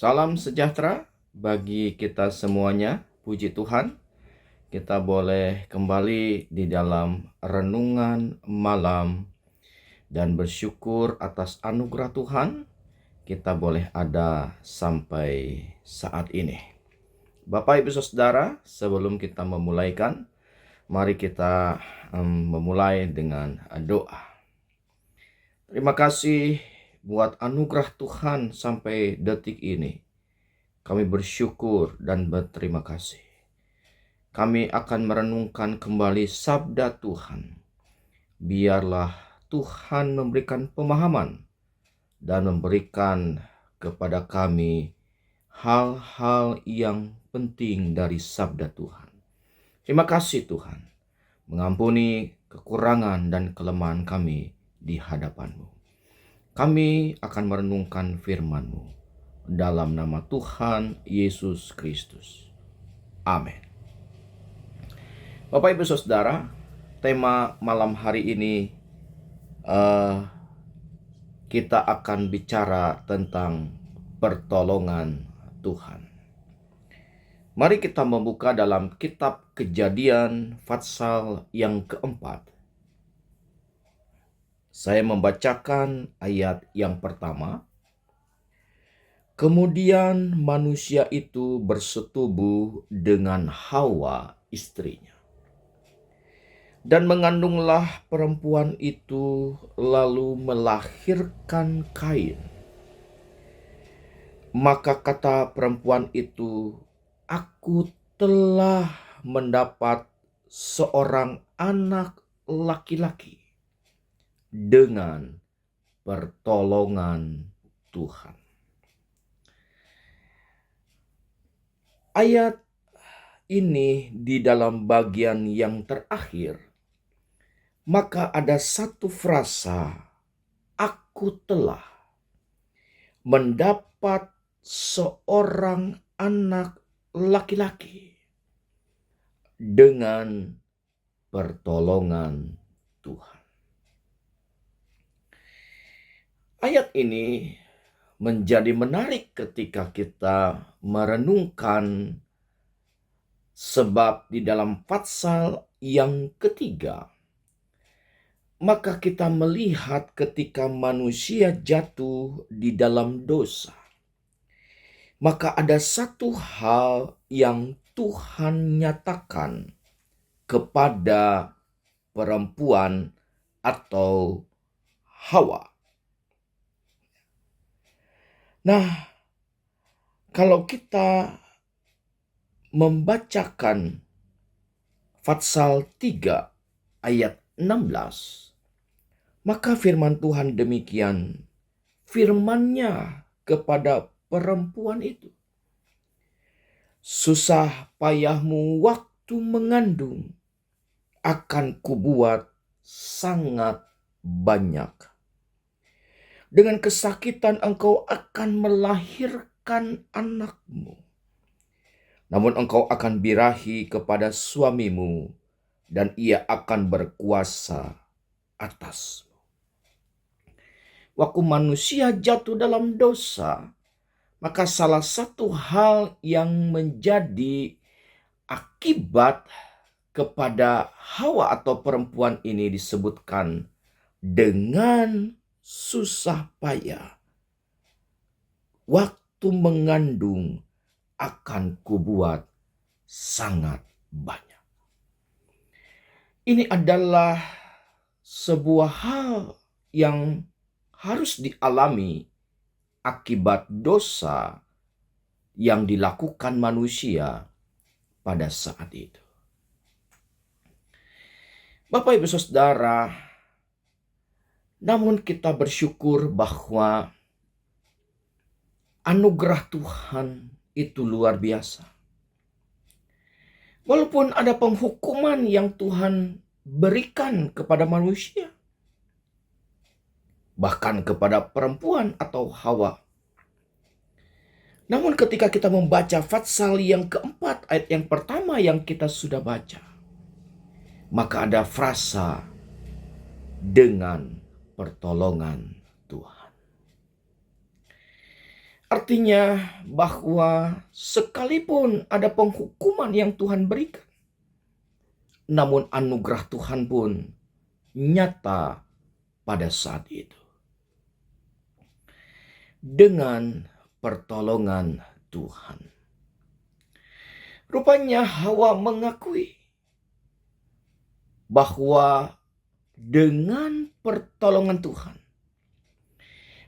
Salam sejahtera bagi kita semuanya. Puji Tuhan, kita boleh kembali di dalam renungan malam dan bersyukur atas anugerah Tuhan. Kita boleh ada sampai saat ini. Bapak, Ibu, Saudara, sebelum kita memulaikan, mari kita memulai dengan doa. Terima kasih buat anugerah Tuhan sampai detik ini. Kami bersyukur dan berterima kasih. Kami akan merenungkan kembali sabda Tuhan. Biarlah Tuhan memberikan pemahaman dan memberikan kepada kami hal-hal yang penting dari sabda Tuhan. Terima kasih Tuhan. Mengampuni kekurangan dan kelemahan kami di hadapan-Mu. Kami akan merenungkan firman-Mu. Dalam nama Tuhan Yesus Kristus. Amin. Bapak, Ibu, Saudara, tema malam hari ini kita akan bicara tentang pertolongan Tuhan. Mari kita membuka dalam kitab Kejadian pasal yang keempat. Saya membacakan ayat yang pertama. Kemudian manusia itu bersetubuh dengan Hawa istrinya. Dan mengandunglah perempuan itu lalu melahirkan Kain. Maka kata perempuan itu, "Aku telah mendapat seorang anak laki-laki dengan pertolongan Tuhan." Ayat ini di dalam bagian yang terakhir, maka ada satu frasa, "Aku telah mendapat seorang anak laki-laki dengan pertolongan Tuhan." Ayat ini menjadi menarik ketika kita merenungkan, sebab di dalam pasal yang ketiga, maka kita melihat ketika manusia jatuh di dalam dosa, maka ada satu hal yang Tuhan nyatakan kepada perempuan atau Hawa. Nah, kalau kita membacakan pasal 3 ayat 16, maka firman Tuhan demikian. Firman-Nya kepada perempuan itu, "Susah payahmu waktu mengandung akan kubuat sangat banyak. Dengan kesakitan engkau akan melahirkan anakmu. Namun engkau akan birahi kepada suamimu, dan ia akan berkuasa atasmu." Waktu manusia jatuh dalam dosa, maka salah satu hal yang menjadi akibat kepada Hawa atau perempuan ini disebutkan dengan susah payah. Waktu mengandung akan kubuat sangat banyak. Ini adalah sebuah hal yang harus dialami akibat dosa yang dilakukan manusia pada saat itu. Bapak, Ibu, Saudara, namun kita bersyukur bahwa anugerah Tuhan itu luar biasa. Walaupun ada penghukuman yang Tuhan berikan kepada manusia, bahkan kepada perempuan atau Hawa. Namun ketika kita membaca pasal yang keempat, ayat yang pertama yang kita sudah baca, maka ada frasa dengan pertolongan Tuhan. Artinya bahwa sekalipun ada penghukuman yang Tuhan berikan, namun anugerah Tuhan pun nyata pada saat itu. Dengan pertolongan Tuhan. Rupanya Hawa mengakui bahwa dengan pertolongan Tuhan,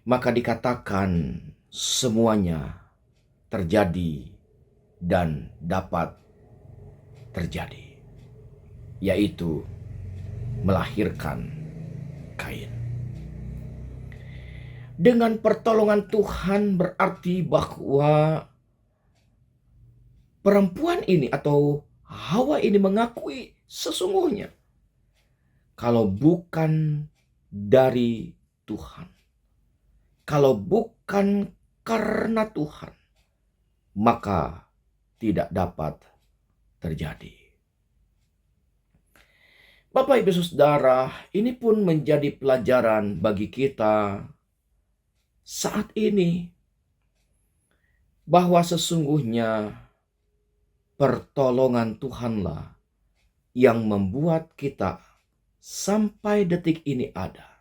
maka dikatakan semuanya terjadi dan dapat terjadi, yaitu melahirkan Kain. Dengan pertolongan Tuhan berarti bahwa perempuan ini atau Hawa ini mengakui sesungguhnya kalau bukan dari Tuhan, kalau bukan karena Tuhan, maka tidak dapat terjadi. Bapak Ibu Saudara, ini pun menjadi pelajaran bagi kita saat ini bahwa sesungguhnya pertolongan Tuhanlah yang membuat kita sampai detik ini ada.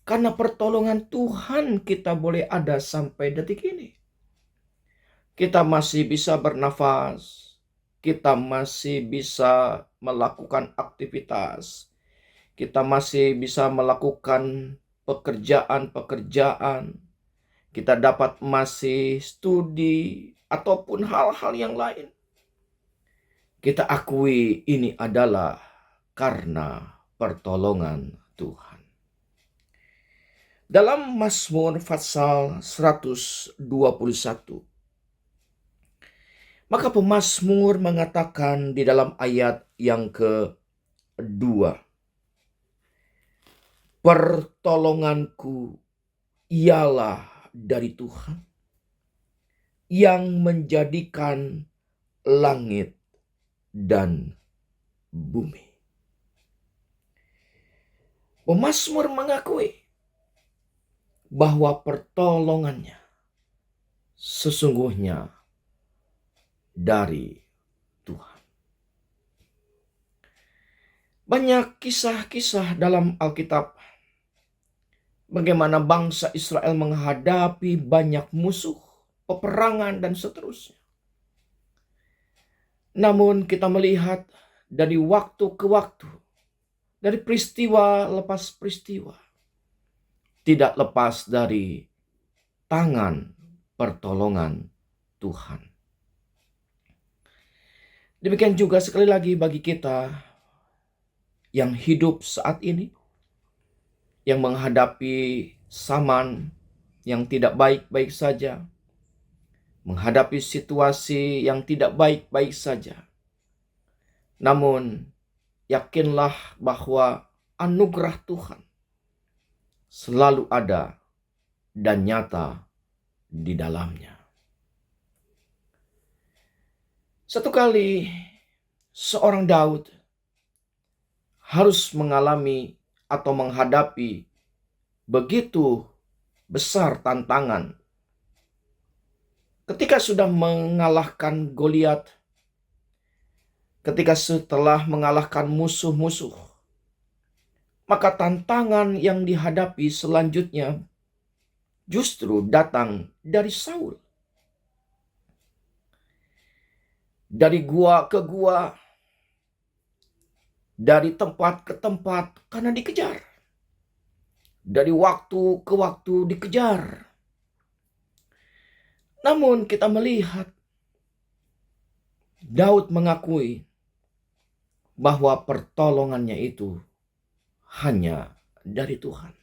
Karena pertolongan Tuhan kita boleh ada sampai detik ini. Kita masih bisa bernafas, kita masih bisa melakukan aktivitas, kita masih bisa melakukan pekerjaan-pekerjaan, kita dapat masih studi ataupun hal-hal yang lain. Kita akui ini adalah karena pertolongan Tuhan. Dalam Mazmur pasal 121, maka pemazmur mengatakan di dalam ayat yang kedua, pertolonganku ialah dari Tuhan yang menjadikan langit dan bumi. Pemazmur mengakui bahwa pertolongannya sesungguhnya dari Tuhan. Banyak kisah-kisah dalam Alkitab bagaimana bangsa Israel menghadapi banyak musuh, peperangan, dan seterusnya. Namun kita melihat dari waktu ke waktu, dari peristiwa lepas peristiwa, tidak lepas dari tangan pertolongan Tuhan. Demikian juga sekali lagi bagi kita yang hidup saat ini, yang menghadapi zaman yang tidak baik-baik saja, menghadapi situasi yang tidak baik-baik saja. Namun, yakinlah bahwa anugerah Tuhan selalu ada dan nyata di dalamnya. Satu kali seorang Daud harus mengalami atau menghadapi begitu besar tantangan ketika sudah mengalahkan Goliat, ketika setelah mengalahkan musuh-musuh, maka tantangan yang dihadapi selanjutnya justru datang dari Saul. Dari gua ke gua, dari tempat ke tempat karena dikejar. Dari waktu ke waktu dikejar. Namun kita melihat Daud mengakui bahwa pertolongannya itu hanya dari Tuhan.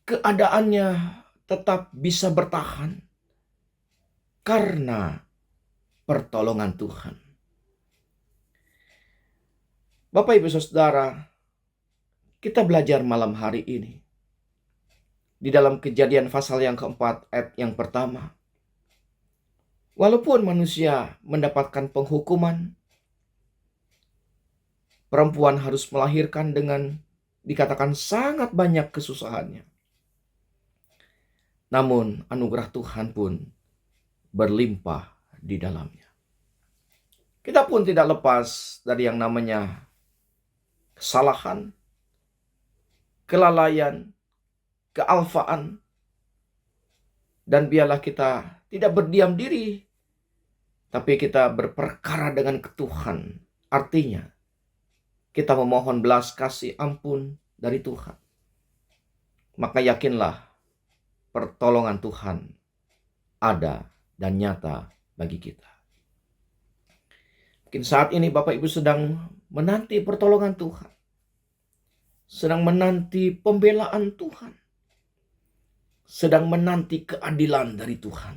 Keadaannya tetap bisa bertahan karena pertolongan Tuhan. Bapak Ibu Saudara, kita belajar malam hari ini di dalam Kejadian pasal yang keempat ayat yang pertama. Walaupun manusia mendapatkan penghukuman, perempuan harus melahirkan dengan dikatakan sangat banyak kesusahannya. namun anugerah Tuhan pun berlimpah di dalamnya. Kita pun tidak lepas dari yang namanya kesalahan, kelalaian, kealfaan, dan biarlah kita tidak berdiam diri, tapi kita berperkara dengan Tuhan. Artinya, kita memohon belas kasih ampun dari Tuhan. Maka yakinlah pertolongan Tuhan ada dan nyata bagi kita. Mungkin saat ini Bapak Ibu sedang menanti pertolongan Tuhan. Sedang menanti pembelaan Tuhan. Sedang menanti keadilan dari Tuhan.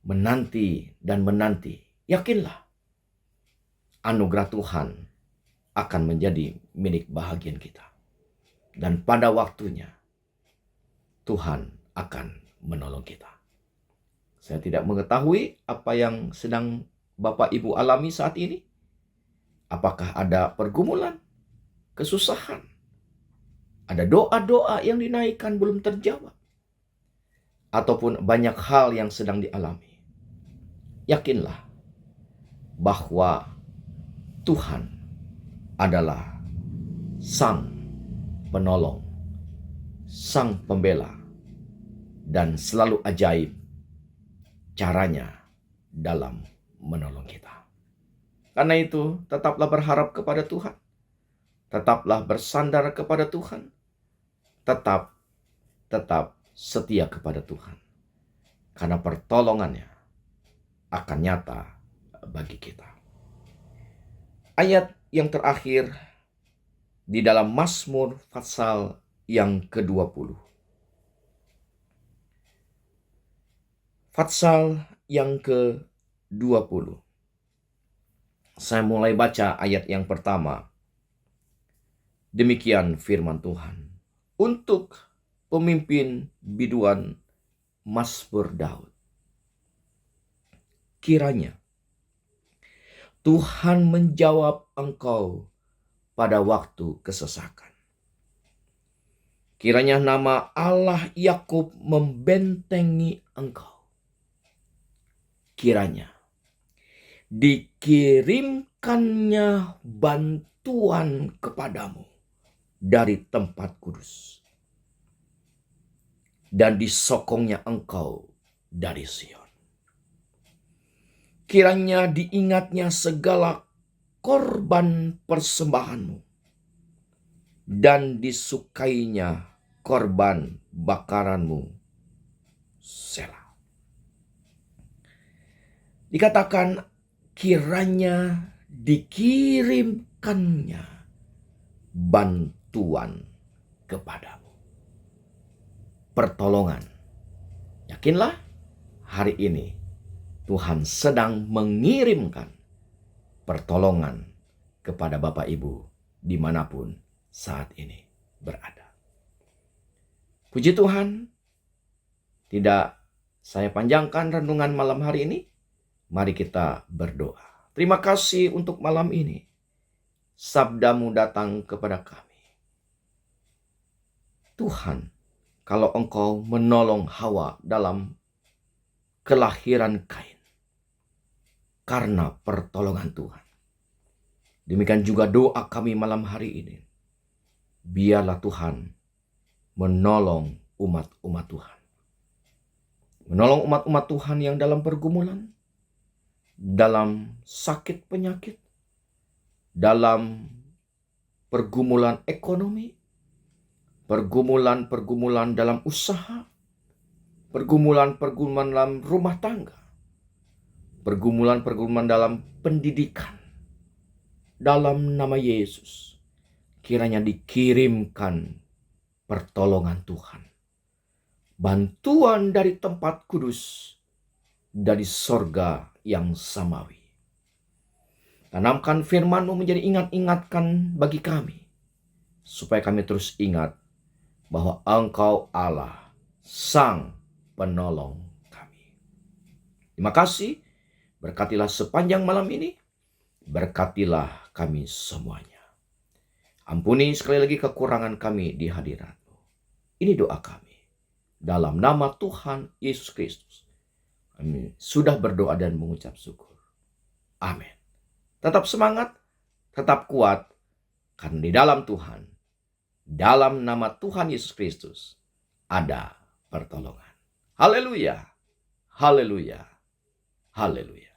Menanti dan menanti. Yakinlah anugerah Tuhan akan menjadi milik bahagian kita. Dan pada waktunya Tuhan akan menolong kita. Saya tidak mengetahui apa yang sedang Bapak Ibu alami saat ini. Apakah ada pergumulan, kesusahan, ada doa-doa yang dinaikkan belum terjawab, ataupun banyak hal yang sedang dialami. Yakinlah bahwa Tuhan adalah Sang Penolong, Sang Pembela, dan selalu ajaib caranya dalam menolong kita. Karena itu, tetaplah berharap kepada Tuhan. Tetaplah bersandar kepada Tuhan. Tetap setia kepada Tuhan. Karena pertolongannya akan nyata bagi kita. Ayat yang terakhir di dalam Mazmur pasal yang ke-20. Pasal yang ke-20. Saya mulai baca ayat yang pertama. Demikian firman Tuhan. Untuk pemimpin biduan Mazmur Daud. Kiranya Tuhan menjawab engkau pada waktu kesesakan. Kiranya nama Allah Yakub membentengi engkau. Kiranya dikirimkannya bantuan kepadamu dari tempat kudus, dan disokongnya engkau dari Sion. Kiranya diingatnya segala korban persembahanmu, dan disukainya korban bakaranmu. Selah. Dikatakan kiranya dikirimkannya bantuan kepadamu. Pertolongan. Yakinlah hari ini Tuhan sedang mengirimkan pertolongan kepada Bapak Ibu dimanapun saat ini berada. Puji Tuhan, tidak saya panjangkan renungan malam hari ini. Mari kita berdoa. Terima kasih untuk malam ini. Sabdamu datang kepada kami. Tuhan, kalau Engkau menolong Hawa dalam kelahiran Kain, karena pertolongan Tuhan. Demikian juga doa kami malam hari ini. Biarlah Tuhan menolong umat-umat Tuhan. Menolong umat-umat Tuhan yang dalam pergumulan, dalam sakit penyakit, dalam pergumulan ekonomi, pergumulan dalam usaha, pergumulan dalam rumah tangga, pergumulan dalam pendidikan. Dalam nama Yesus, kiranya dikirimkan pertolongan Tuhan. Bantuan dari tempat kudus, dari sorga yang samawi. Tanamkan firman-Mu menjadi ingat-ingatkan bagi kami, supaya kami terus ingat bahwa Engkau Allah, Sang Penolong kami. Terima kasih, berkatilah sepanjang malam ini, berkatilah kami semuanya. Ampuni sekali lagi kekurangan kami di hadirat-Mu. Ini doa kami Dalam nama Tuhan Yesus Kristus, kami sudah berdoa dan mengucap syukur. Amin. Tetap semangat, tetap kuat, karena di dalam Tuhan, dalam nama Tuhan Yesus Kristus, ada pertolongan. Haleluya, haleluya, haleluya.